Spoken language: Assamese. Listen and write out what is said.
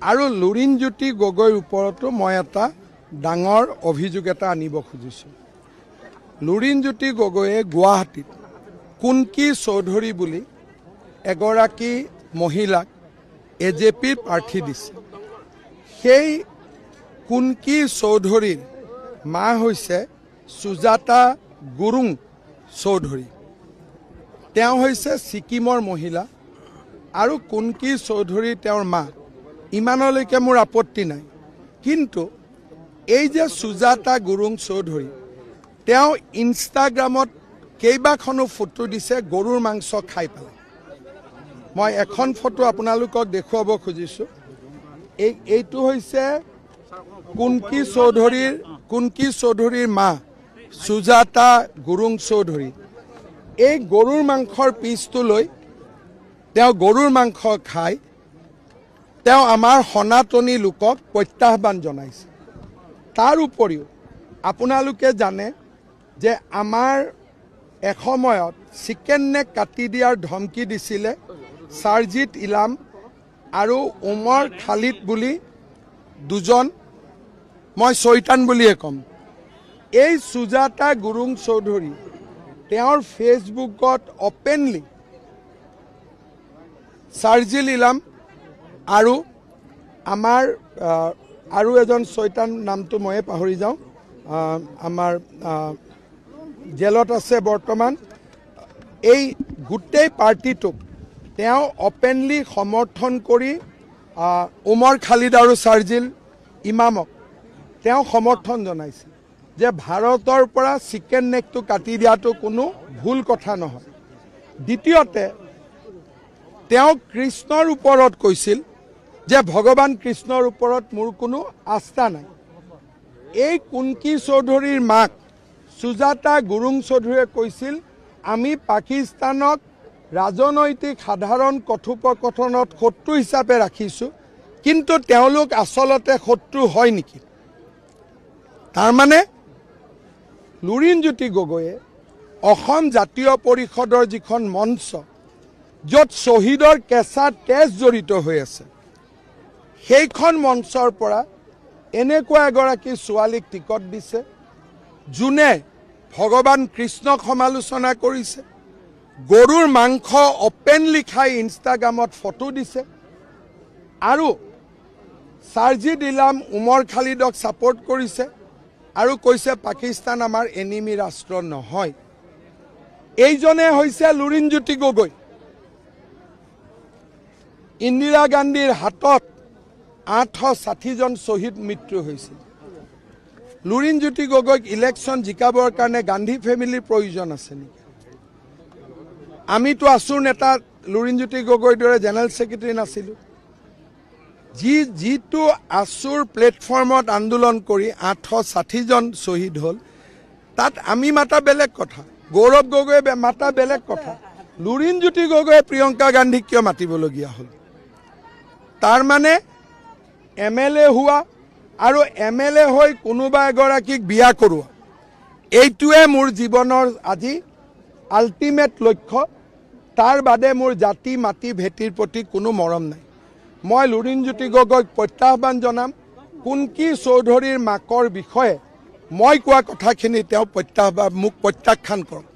আৰু লুৰিণজ্যোতি গগৈৰ ওপৰতো মই এটা ডাঙৰ অভিযোগ এটা আনিব খুজিছোঁ। লুৰিণজ্যোতি গগৈয়ে গুৱাহাটীত কুনকি চৌধুৰী বুলি এগৰাকী মহিলাক AJPৰ প্ৰাৰ্থী দিছে। সেই কুনকি চৌধুৰীৰ মা হৈছে সুজাতা গুৰুং চৌধুৰী। তেওঁ হৈছে ছিকিমৰ মহিলা আৰু কুনকি চৌধুৰী তেওঁৰ মা। ইমানলৈকে মোৰ আপত্তি নাই, কিন্তু এই যে সুজাতা গুৰুং চৌধুৰী তেওঁ ইনষ্টাগ্ৰামত কেইবাখনো ফটো দিছে গৰুৰ মাংস খাই পেলাই। মই এখন ফটো আপোনালোকক দেখুৱাব খুজিছোঁ। এইটো হৈছে কুনকি চৌধুৰীৰ মা সুজাতা গুৰুং চৌধুৰী। এই গৰুৰ মাংসৰ পিচটো লৈ তেওঁ গৰুৰ মাংস খাই তেওঁ আমাৰ সনাতনী লোকক প্ৰত্যাহ্বান জনাইছে। তাৰ উপৰিও আপোনালোকে জানে যে আমাৰ এসময়ত চিকেন নেক কাটি দিয়াৰ ধমকি দিছিলে সাৰজিৎ ইলাম আৰু উমৰ খালিদ বুলি দুজন, মই চৈতান বুলিয়ে ক'ম। এই সুজাতা গুৰুং চৌধুৰী তেওঁৰ ফেচবুকত অপেনলি সাৰজিৎ ইলাম আৰু আমাৰ আৰু এজন চৈতান, নামটো ময়ে পাহৰি যাওঁ, আমাৰ জেলত আছে বৰ্তমান, এই গোটেই পাৰ্টিটোক তেওঁ অপেনলি সমৰ্থন কৰি উমৰ খালিদ আৰু সাৰজিল ইমামক তেওঁ সমৰ্থন জনাইছে যে ভাৰতৰ পৰা চিকেন নেকটো কাটি দিয়াটো কোনো ভুল কথা নহয়। দ্বিতীয়তে তেওঁ কৃষ্ণৰ ওপৰত কৈছিল যে ভগৱান কৃষ্ণৰ ওপৰত মোৰ কোনো আস্থা নাই। এই কুনকি চৌধুৰীৰ মাক সুজাতা গুৰুং চৌধুৰীয়ে কৈছিল আমি পাকিস্তানক ৰাজনৈতিক সাধাৰণ কথোপকথনত শত্ৰু হিচাপে ৰাখিছোঁ, কিন্তু তেওঁলোক আচলতে শত্ৰু হয় নেকি? তাৰমানে লুৰিণজ্যোতি গগৈয়ে অসম জাতীয় পৰিষদৰ যিখন মঞ্চ য'ত শ্বহীদৰ কেঁচা তেজ জড়িত হৈ আছে, সেইখন মঞ্চৰ পৰা এনেকুৱা এগৰাকী ছোৱালীক টিকট দিছে যোনে ভগৱান কৃষ্ণক সমালোচনা কৰিছে, গৰুৰ মাংস অপেনলি খাই ইনষ্টাগ্ৰামত ফটো দিছে আৰু সাৰজিৎ ইলাম উমৰ খালিদক ছাপোৰ্ট কৰিছে আৰু কৈছে পাকিস্তান আমাৰ এনিমি ৰাষ্ট্ৰ নহয়। এইজনে হৈছে লুৰিণজ্যোতি গগৈ। ইন্দিৰা গান্ধীৰ হাতত 860 জন শ্বহীদ মৃত্যু হৈছিল। লুৰিণজ্যোতি গগৈক ইলেকশ্যন জিকাবৰ কাৰণে গান্ধী ফেমিলিৰ প্ৰয়োজন আছে নেকি? আমিতো আছুৰ নেতা লুৰিণজ্যোতি গগৈৰ দৰে জেনেৰেল ছেক্ৰেটাৰী নাছিলোঁ। যিটো আছুৰ প্লেটফৰ্মত আন্দোলন কৰি 860 জন শ্বহীদ হ'ল, তাত আমি মাতা বেলেগ কথা, গৌৰৱ গগৈয়ে মাতা বেলেগ কথা। লুৰিণজ্যোতি গগৈয়ে প্ৰিয়ংকা গান্ধীক কিয় মাতিবলগীয়া হ'ল? তাৰমানে MLA হোৱা আৰু MLA হৈ কোনোবা এগৰাকীক বিয়া কৰোৱা, এইটোৱে মোৰ জীৱনৰ আজি আল্টিমেট লক্ষ্য। তাৰ বাদে মোৰ জাতি মাটি ভেটিৰ প্ৰতি কোনো মৰম নাই। মই লুৰিণজ্যোতি গগৈক প্ৰত্যাহ্বান জনাম, কুনকি চৌধুৰীৰ মাকৰ বিষয়ে মই কোৱা কথাখিনি তেওঁ মোক প্ৰত্যাখ্যান কৰক।